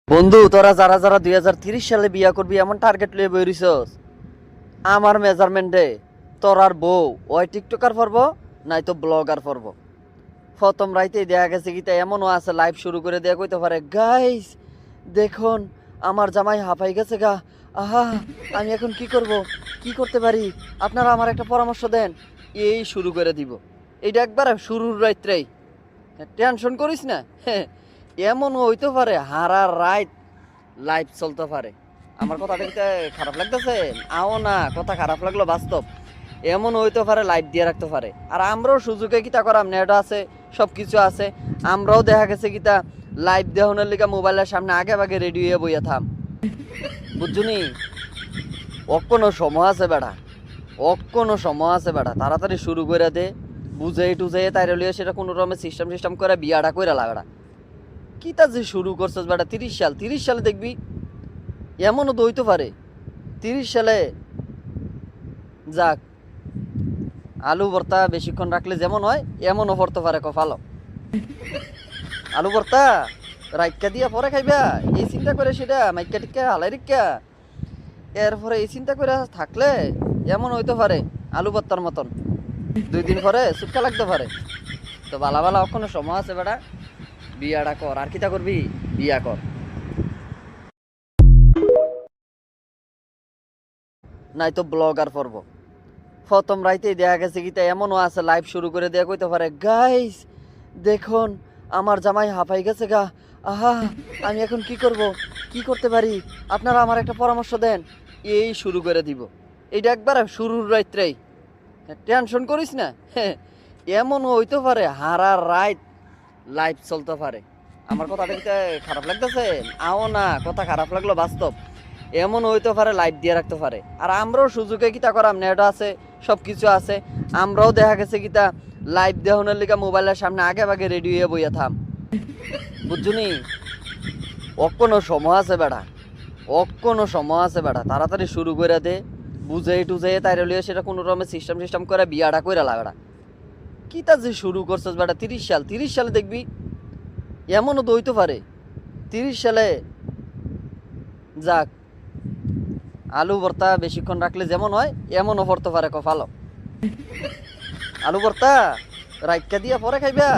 বন্ধু, তোরা যারা যারা 2030 সালে বিয়া করবি এমন টার্গেট লিয়ে বইরিছস, আমার মেজারমেন্টে তোর আর বউ ওই টিকটকার পড়বো নাই তো ব্লগার পড়বো। প্রথম রাইতেই দেখা গেছে কি এমনও আছে লাইভ শুরু করে দেয়া কইতে পারে, গাইস দেখুন আমার জামাই হাঁপাই গেছে গা, আহা আমি এখন কি করব, কি করতে পারি, আপনারা আমার একটা পরামর্শ দেন। এই শুরু করে দিব। এইটা একবার শুরুর রাইতেই টেনশন করিস না। এমনও হইতে পারে হারা রাত লাইভ চলতে পারে। আমার কথা দেখতে খারাপ লাগতেছে? আও না, কথা খারাপ লাগলো বাস্তব। এমন হইতে পারে লাইট দিয়ে রাখতে পারে। আর আমরাও সুযোগে কিতা করাম, নেট আছে, সব কিছু আছে, আমরাও দেখা গেছে কিতা লাইভ দেখানোর লিগা মোবাইলের সামনে আগে ভাগে রেডি হয়ে বইয়া থাম। বুঝছুনি? অক্কনো সময় আছে বেড়া, অক্কনো সময় আছে বেড়া, তাড়াতাড়ি শুরু করে দে। বুঝে টুঝে তাই লিয়ে সেটা কোনো রকমের সিস্টেম করে বিয়াটা করে লাগা। কিতা যে শুরু করছিস বেটা, 30 সালে দেখবি এমনও তো হইতে পারে 30 সালে যাক আলু ভর্তা বেশিক্ষণ রাখলে যেমন হয় এমনও পড়তে পারে কপালো। আলু ভর্তা রাইকা দিয়া পরে খাইবা এই চিন্তা করে সেটা মাইকা টিকা হালাই রিক্কা, এরপরে এই চিন্তা করে থাকলে এমন হইতে পারে আলু ভর্তার মতন 2 দিন পরে সুটকা লাগতে পারে। তো বালা বালা এখনো সময় আছে বেটা, বিয়াটা কর। আর কিতা করবি? বিয়া কর, নাই তো ব্লগার পড়ব। প্রথম রাইতেই দেখা গেছে কি এমনও আছে লাইভ শুরু করে দেয়া কইতে পারে, গাইস দেখুন আমার জামাই হাঁপাই গেছে গা, আহা আমি এখন কি করব, কি করতে পারি, আপনারা আমার একটা পরামর্শ দেন। এই শুরু করে দিব। এইটা একবার শুরুর রাইতেই টেনশন করিস না। এমনও হইতে পারে হারা রাত লাইভ চলতে পারে। আমার কথা দেখতে খারাপ লাগতেছে? আও না, কথা খারাপ লাগলো বাস্তব। এমন হইতে পারে লাইট দিয়ে রাখতে পারে। আর আমরাও সুযোগে কিতা করাম, নেট আছে, সব কিছু আছে, আমরাও দেখা গেছে কিতা লাইভ দেখানোর লিগা মোবাইলের সামনে আগে ভাগে রেডি হয়ে বইয়া থাম। বুঝছুনি? অক্কনো সময় আছে বেড়া, অক্কনো সময় আছে বেড়া, তাড়াতাড়ি শুরু করে দে। বুঝে টুঝে তাই লিয়ে সেটা কোনো রকমের সিস্টেম করে বিয়াটা করে লাগা। কিতা যে শুরু করছিস বেটা, 30 সালে দেখবি এমনও তো হইতে পারে 30 সালে যাক আলু ভর্তা বেশিক্ষণ রাখলে যেমন হয় এমনও পড়তে পারে কপালো। আলু ভর্তা রাইকা দিয়া পরে খাইবা।